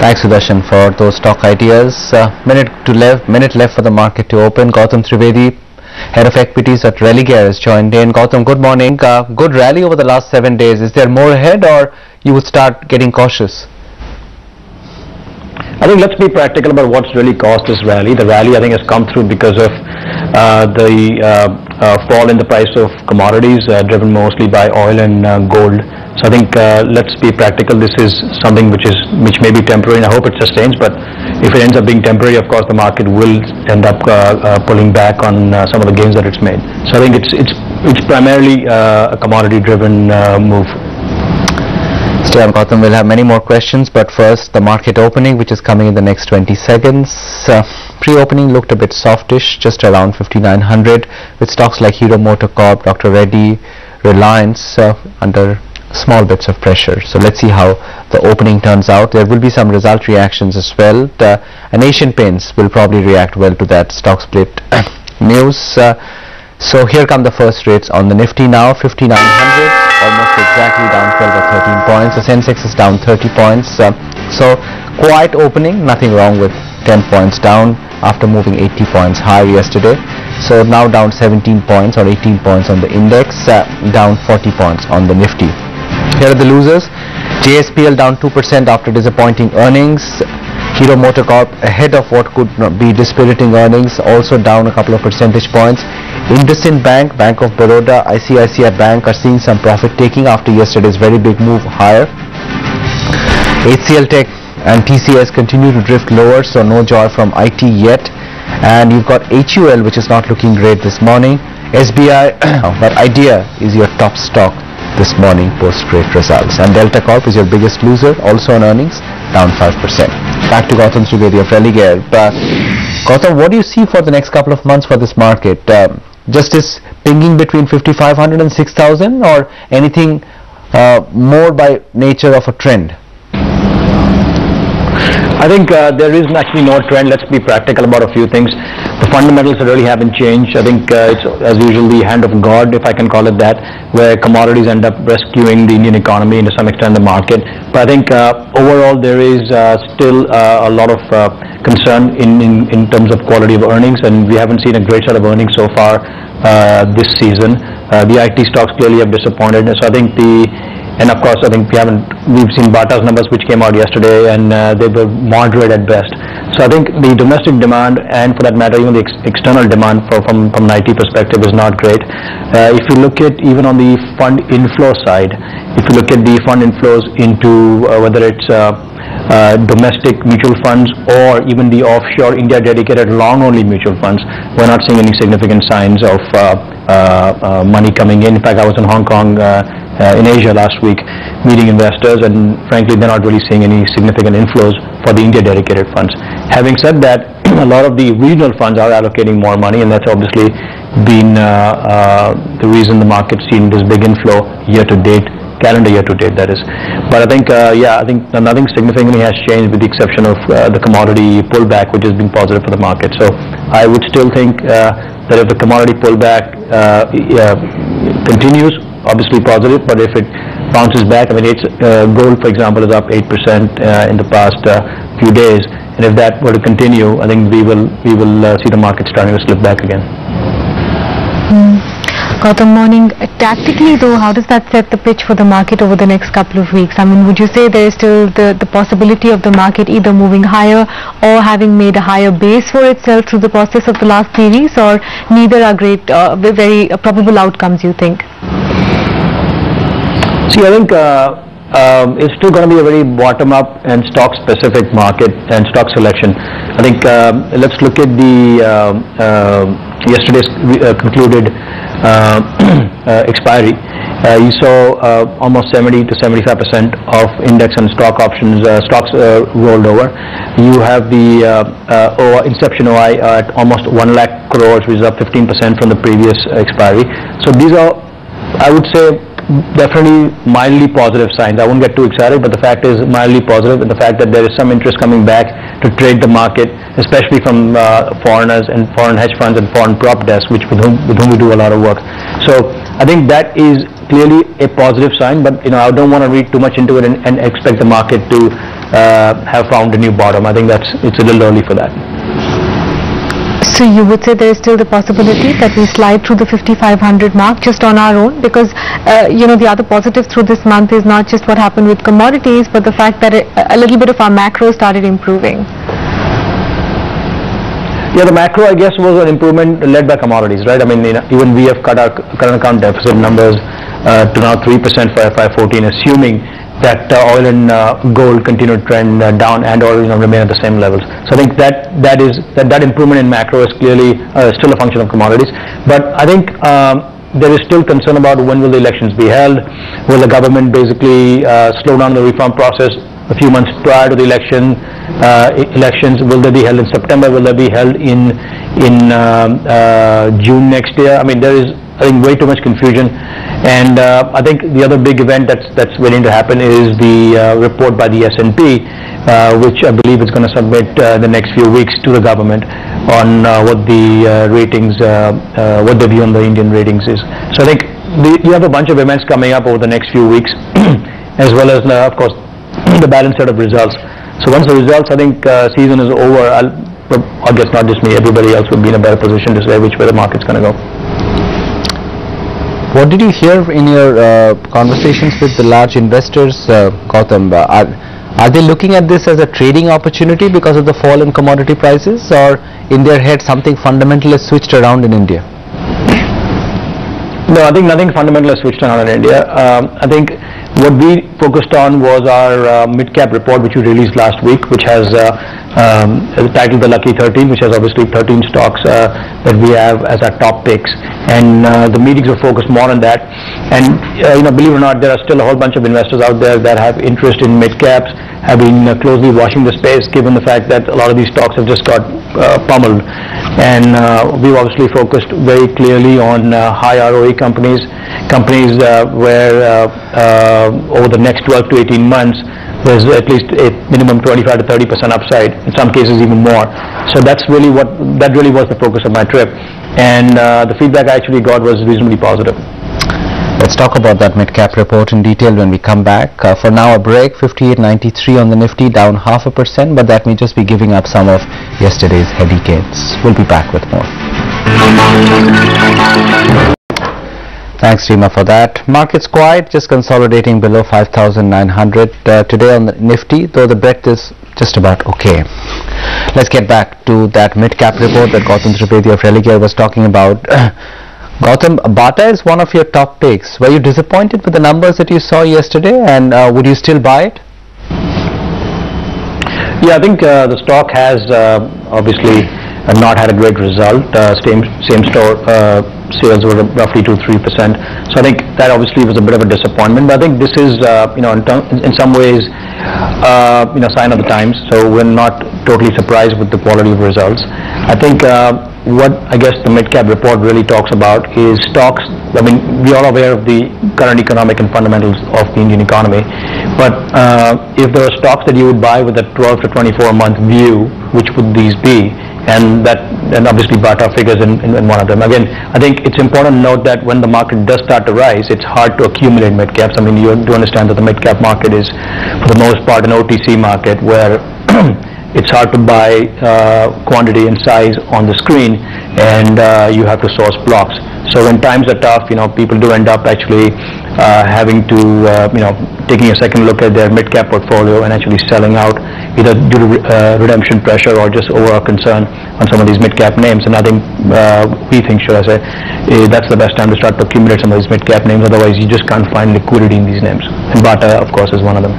Thanks, Sudarshan, for those stock ideas. Minute left for the market to open. Gautam Trivedi, head of equities at Religare, has joined in. Gautam, good morning. Good rally over the last 7 days. Is there more ahead, or you would start getting cautious? I think let's be practical about what's really caused this rally. The rally, I think, has come through because of the fall in the price of commodities, driven mostly by oil and gold. So I think let's be practical. This is something which may be temporary, and I hope it sustains. But if it ends up being temporary, of course, the market will end up pulling back on some of the gains that it's made. So I think it's primarily a commodity-driven move. Stay on, Gautam. We'll have many more questions, but first the market opening, which is coming in the next 20 seconds. Pre-opening looked a bit softish, just around 5,900, with stocks like Hero MotoCorp, Dr. Reddy, Reliance under small bits of pressure. So let's see how the opening turns out. There will be some result reactions as well. And Asian Paints will probably react well to that stock split news. So here come the first rates on the Nifty now. 5,900, almost exactly down 12 or 13 points. The Sensex is down 30 points. So quiet opening, nothing wrong with 10 points down after moving 80 points higher yesterday. So now down 17 points or 18 points on the index, down 40 points on the Nifty. Here are the losers. JSPL down 2% after disappointing earnings. Hero MotoCorp ahead of what could be dispiriting earnings, also down a couple of percentage points. IndusInd Bank, Bank of Baroda, ICICI Bank are seeing some profit taking after yesterday's very big move higher. HCL Tech and TCS continue to drift lower, so no joy from IT yet. And you've got HUL, which is not looking great this morning. SBI, but Idea is your top stock this morning post great results. And Delta Corp is your biggest loser, also on earnings, down 5%. Back to Gautam Trivedi of Religare. Gautam, what do you see for the next couple of months for this market? Just this pinging between 5,500 and 6,000, or anything more by nature of a trend? I think there is actually no trend. Let's be practical about a few things. The fundamentals really haven't changed. I think it's as usual the hand of God, if I can call it that, where commodities end up rescuing the Indian economy and to some extent the market. But I think overall there is still a lot of concern in terms of quality of earnings, and we haven't seen a great set of earnings so far this season. The IT stocks clearly have disappointed. So I think and of course, I think we've seen Bata's numbers which came out yesterday, and they were moderate at best. So I think the domestic demand, and for that matter even the external demand from an IT perspective, is not great. If you look at even on the fund inflow side, if you look at the fund inflows into whether it's domestic mutual funds or even the offshore India dedicated long only mutual funds, we're not seeing any significant signs of money coming in. In fact, I was in Hong Kong in Asia last week meeting investors, and frankly they're not really seeing any significant inflows for the India dedicated funds. Having said that, a lot of the regional funds are allocating more money, and that's obviously been the reason the market's seen this big inflow year to date, calendar year to date, that is. But I think I think nothing significantly has changed with the exception of the commodity pullback, which has been positive for the market. So I would still think that if the commodity pullback continues, obviously positive, but if it bounces back, I mean, gold, for example, is up 8% in the past few days, and if that were to continue, I think we will see the market starting to slip back again. Gautam, morning. Tactically though, how does that set the pitch for the market over the next couple of weeks? I mean, would you say there is still the possibility of the market either moving higher or having made a higher base for itself through the process of the last series, or neither are great, very probable outcomes, you think? See, I think it's still going to be a very bottom-up and stock-specific market and stock selection. I think let's look at the yesterday's concluded expiry. You saw almost 70 to 75% of index and stock options stocks rolled over. You have the inception OI at almost 1 lakh crores, which is up 15% from the previous expiry. So these are, I would say, definitely mildly positive signs. I won't get too excited, but the fact is mildly positive, and the fact that there is some interest coming back to trade the market, especially from foreigners and foreign hedge funds and foreign prop desks, with whom we do a lot of work. So I think that is clearly a positive sign, but I don't want to read too much into it and expect the market to have found a new bottom. I think it's a little early for that. So you would say there is still the possibility that we slide through the 5,500 mark just on our own, because the other positive through this month is not just what happened with commodities, but the fact that a little bit of our macro started improving. Yeah, the macro, I guess, was an improvement led by commodities, right? I mean, even we have cut our current account deficit numbers to now 3% for FY14, assuming that oil and gold continue to trend down and or remain at the same levels. So I think that improvement in macro is clearly still a function of commodities. But I think there is still concern about when will the elections be held. Will the government basically slow down the reform process a few months prior to the elections? Will they be held in September? Will they be held in June next year? I mean, there is, I think, way too much confusion, and I think the other big event that's waiting to happen is the report by the S&P, which I believe is going to submit the next few weeks to the government on what the ratings, what the view on the Indian ratings is. So I think you have a bunch of events coming up over the next few weeks, as well as, of course, the balanced set of results. So once the results, I think, season is over, I guess not just me, everybody else will be in a better position to say which way the market's going to go. What did you hear in your conversations with the large investors, Gautam? Are they looking at this as a trading opportunity because of the fall in commodity prices, or in their head something fundamental has switched around in India? No, I think nothing fundamental has switched around in India. I think what we focused on was our mid-cap report, which we released last week, which has titled the Lucky 13, which has obviously 13 stocks that we have as our top picks, and the meetings were focused more on that. And believe it or not, there are still a whole bunch of investors out there that have interest in mid-caps, have been closely watching the space, given the fact that a lot of these stocks have just got pummeled. And we've obviously focused very clearly on high ROE companies where over the next 12 to 18 months there's at least a minimum 25 to 30% upside, in some cases even more. So that really was the focus of my trip, and the feedback I actually got was reasonably positive. Let's talk about that mid-cap report in detail when we come back. For now, a break. 58.93 on the Nifty, down 0.5%, but that may just be giving up some of yesterday's heady gains. We'll be back with more. Thanks, Reema, for that. Markets quiet, just consolidating below 5,900 today on the Nifty, though the breadth is just about okay. Let's get back to that mid-cap report that Gautam Tripedi of Religare was talking about. Gautam, Bata is one of your top picks. Were you disappointed with the numbers that you saw yesterday, and would you still buy it? Yeah, I think the stock has obviously not had a great result. Same store sales were roughly 2-3%. So I think that obviously was a bit of a disappointment. But I think this is in some ways sign of the times. So we're not totally surprised with the quality of results. I think what I guess the mid-cap report really talks about is stocks. I mean, we are aware of the current economic and fundamentals of the Indian economy, but if there are stocks that you would buy with a 12 to 24 month view, which would these be? And obviously Bata figures in one of them. Again, I think it's important to note that when the market does start to rise, it's hard to accumulate mid-caps. I mean, you do understand that the mid-cap market is, for the most part, an OTC market where it's hard to buy quantity and size on the screen, and you have to source blocks. So when times are tough, people do end up actually having to, taking a second look at their mid-cap portfolio and actually selling out, either due to redemption pressure or just overall concern on some of these mid-cap names. And I think, we think, should I say, that's the best time to start to accumulate some of these mid-cap names. Otherwise, you just can't find liquidity in these names. And Bata, of course, is one of them.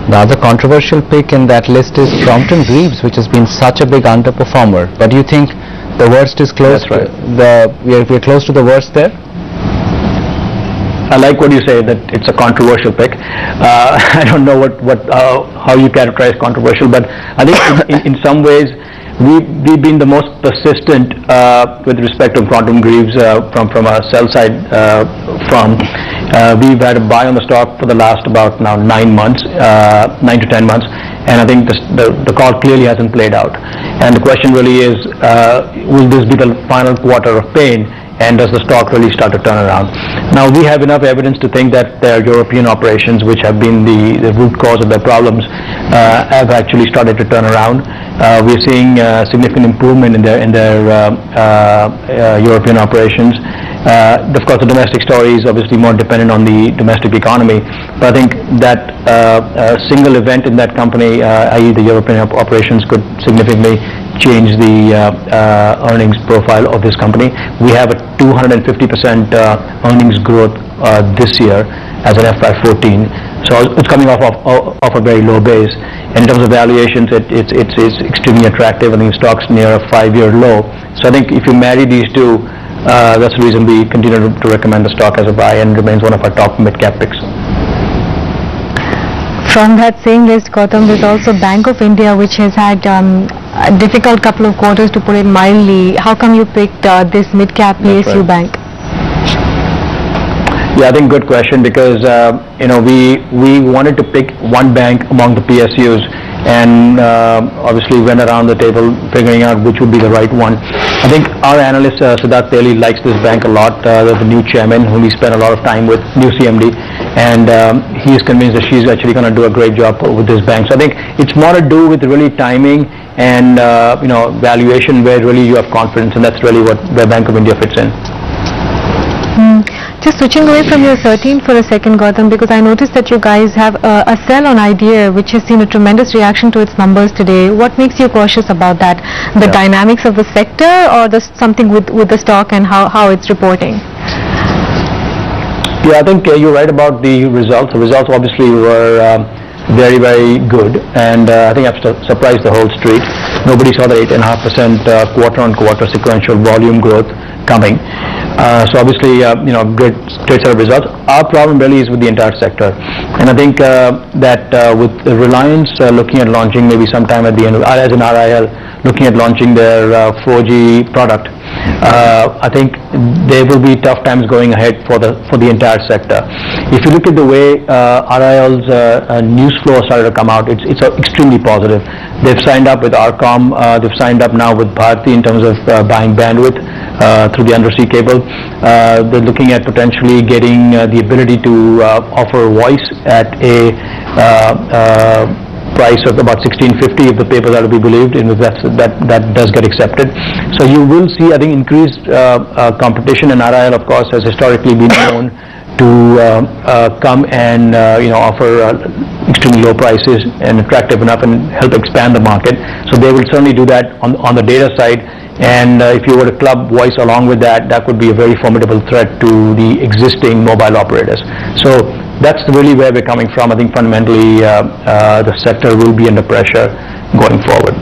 The other controversial pick in that list is Crompton Greaves, which has been such a big underperformer. But do you think the worst is close? That's right. We're close to the worst there? I like what you say, that it's a controversial pick. I don't know how you characterize controversial, but I think in some ways we've been the most persistent with respect to Crompton Greaves from a sell side firm. We've had a buy on the stock for the last about now 9 to 10 months, and I think the call clearly hasn't played out. And the question really is, will this be the final quarter of pain and does the stock really start to turn around? Now, we have enough evidence to think that their European operations, which have been the root cause of their problems, have actually started to turn around. We're seeing significant improvement in their European operations. Of course, the domestic story is obviously more dependent on the domestic economy, but I think that single event in that company, i.e. the European operations, could significantly change the earnings profile of this company. We have a 250% earnings growth this year as an FY14, so it's coming off a very low base. And in terms of valuations, it's extremely attractive. I think the stock's near a 5-year low. So I think if you marry these two, that's the reason we continue to recommend the stock as a buy and remains one of our top mid-cap picks. From that same list, Gautam, there's also Bank of India, which has had a difficult couple of quarters, to put it mildly. How come you picked this mid-cap PSU bank? Yeah, I think good question, because we wanted to pick one bank among the PSUs, and obviously went around the table figuring out which would be the right one. I think our analyst Siddharth Teli likes this bank a lot. There's a new chairman whom we spent a lot of time with, new CMD, and he is convinced that she's actually going to do a great job with this bank. So I think it's more to do with really timing and valuation, where really you have confidence, and that's really where Bank of India fits in. Just switching away from your 13 for a second, Gautam, because I noticed that you guys have a sell on IDEA, which has seen a tremendous reaction to its numbers today. What makes you cautious about that? The dynamics of the sector, or something with the stock and how it's reporting? Yeah, I think you're right about the results. The results obviously were very, very good, and I think I've surprised the whole street. Nobody saw the 8.5% quarter-on-quarter sequential volume growth coming. So obviously, great set of results. Our problem really is with the entire sector, and I think that with Reliance looking at launching maybe sometime at the end of, as an RIL, looking at launching their 4G product, I think there will be tough times going ahead for the entire sector. If you look at the way RIL's news flow started to come out, it's extremely positive. They've signed up with Arcom, they've signed up now with Bharti in terms of buying bandwidth through the undersea cable. They're looking at potentially getting the ability to offer voice at a price of about 1650 if the papers are to be believed, and if that does get accepted. So you will see, I think, increased competition, and RIL, of course, has historically been known to come and offer extremely low prices and attractive enough and help expand the market. So they will certainly do that on the data side, and if you were to club voice along with that, that would be a very formidable threat to the existing mobile operators. So that's really where we're coming from. I think fundamentally the sector will be under pressure going forward.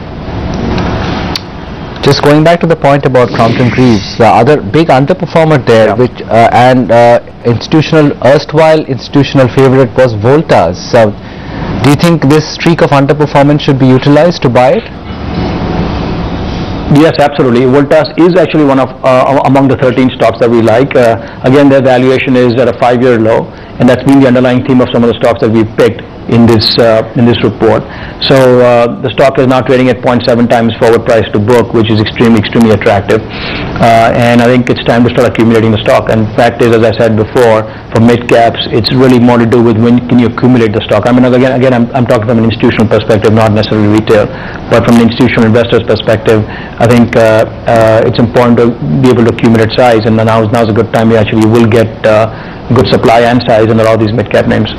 Just going back to the point about Crompton Greaves, the other big underperformer there, which erstwhile institutional favorite was Voltas. So do you think this streak of underperformance should be utilized to buy it? Yes, absolutely. Voltas is actually one of among the 13 stocks that we like. Again, their valuation is at a 5-year low, and that's been the underlying theme of some of the stocks that we've picked in this report. So the stock is now trading at 0.7 times forward price to book, which is extremely attractive. And I think it's time to start accumulating the stock. And the fact is, as I said before, for mid caps, it's really more to do with when can you accumulate the stock. I mean, again, I'm talking from an institutional perspective, not necessarily retail, but from an institutional investor's perspective, I think it's important to be able to accumulate size. And now's a good time. We actually will get good supply and size in a lot of these mid cap names.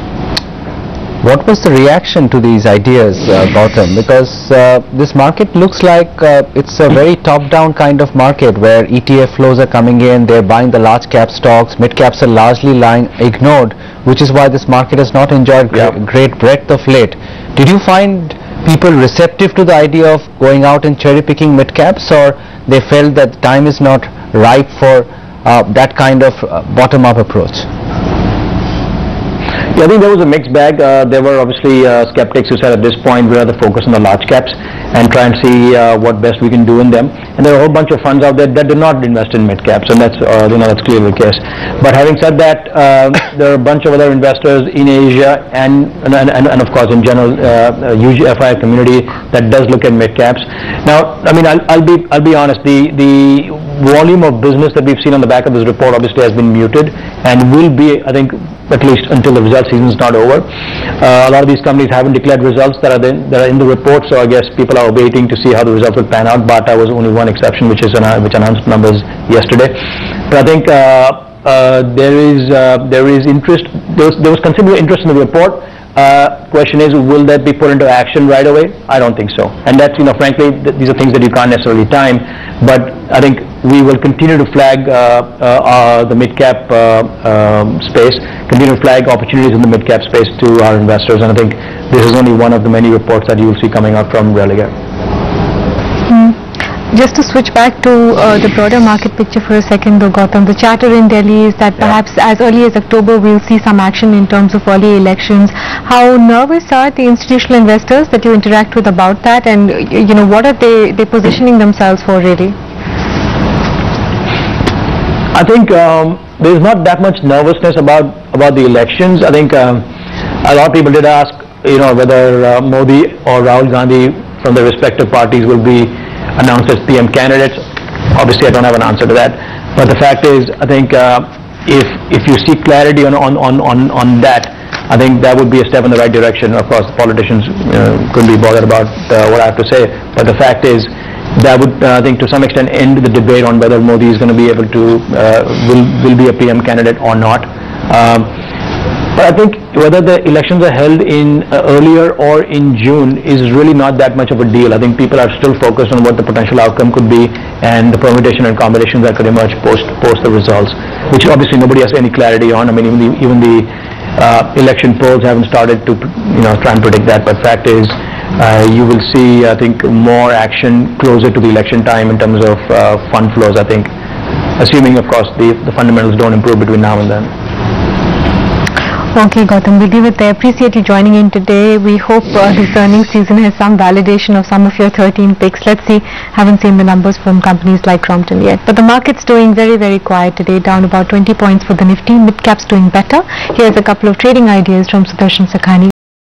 What was the reaction to these ideas, Gautam? Because this market looks like it's a very top-down kind of market where ETF flows are coming in, they're buying the large cap stocks, mid caps are largely lying ignored, which is why this market has not enjoyed great breadth of late. Did you find people receptive to the idea of going out and cherry picking mid caps, or they felt that the time is not ripe for that kind of bottom-up approach? Yeah, I think there was a mixed bag. There were obviously skeptics who said at this point we rather focus on the large caps, and try and see what best we can do in them. And there are a whole bunch of funds out there that do not invest in mid caps, and that's that's clearly the case. But having said that, there are a bunch of other investors in Asia and of course in general huge FI community that does look at mid caps. Now, I mean, I'll be honest. The volume of business that we've seen on the back of this report obviously has been muted and will be, I think, at least until the result season is not over. A lot of these companies haven't declared results that are in the report, so I guess people are waiting to see how the results will pan out. Bata was only one exception, which announced numbers yesterday. But I think there is interest. There was considerable interest in the report. Question is, will that be put into action right away? I don't think so. And that's, frankly, these are things that you can't necessarily time. But I think we will continue to flag the mid-cap space, continue to flag opportunities in the mid-cap space to our investors. And I think this is only one of the many reports that you will see coming out from Religare. Just to switch back to the broader market picture for a second though, Gautam, the chatter in Delhi is that perhaps as early as October we'll see some action in terms of early elections. How nervous are the institutional investors that you interact with about that, and what are they positioning themselves for really? I think there's not that much nervousness about the elections. I think a lot of people did ask whether Modi or Rahul Gandhi from their respective parties will be announced as PM candidates. Obviously, I don't have an answer to that. But the fact is, I think if you see clarity on that, I think that would be a step in the right direction. Of course, politicians couldn't be bothered about what I have to say. But the fact is, that would, I think, to some extent end the debate on whether Modi is going to be able to will be a PM candidate or not. But I think whether the elections are held in earlier or in June is really not that much of a deal. I think people are still focused on what the potential outcome could be and the permutation and combinations that could emerge post the results, which obviously nobody has any clarity on. I mean, even the election polls haven't started to try and predict that. But fact is, you will see, I think, more action closer to the election time in terms of fund flows. I think, assuming of course the fundamentals don't improve between now and then. Okay, Gautam, we'll leave it there. Appreciate you joining in today. We hope this earnings season has some validation of some of your 13 picks. Let's see. Haven't seen the numbers from companies like Crompton yet. But the market's doing very, very quiet today, down about 20 points for the Nifty. Mid-caps doing better. Here's a couple of trading ideas from Sudarshan Sakhani.